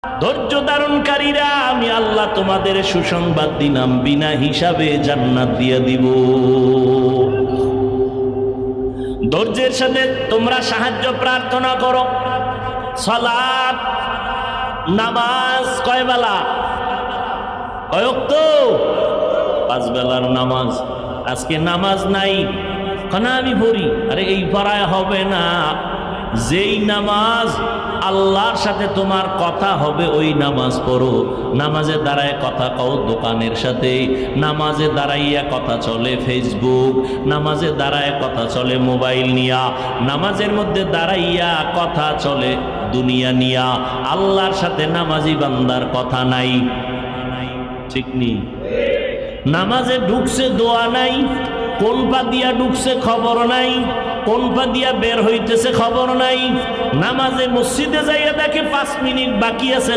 ধৈর্য ধারণকারীরা আমি আল্লাহ তোমাদের সুসংবাদ দিলাম, বিনা হিসাবে জান্নাত দিয়ে দিব। ধৈর্যের সাথে তোমরা সাহায্য প্রার্থনা করো। সালাত নামাজ কয় বেলা? কয় ওয়াক্ত? 5 বেলার নামাজ। আজকে নামাজ নাই, না আমি পড়ি। আরে এই পড়ায় হবে না। যেই নামাজ আল্লাহর সাথে তোমার কথা হবে ওই নামাজ পড়ো। নামাজে দাঁড়ায় কথা কও দোকানের সাথে, নামাজে দাঁড়াইয়া কথা চলে ফেসবুক, নামাজে দাঁড়ায় কথা চলে মোবাইল নিয়া, নামাজের মধ্যে দাঁড়াইয়া কথা চলে দুনিয়া নিয়া। আল্লাহর সাথে নামাজি বান্দার কথা নাই, ঠিক নেই। নামাজে ঢুকছে দোয়া নাই, কোন পা দিয়া ঢুকছে খবর নাই, কোন পা দিয়া বের হইতেছে খবর নাই। নামাজে মসজিদে যাইয়া দেখে 5 মিনিট বাকি আছে,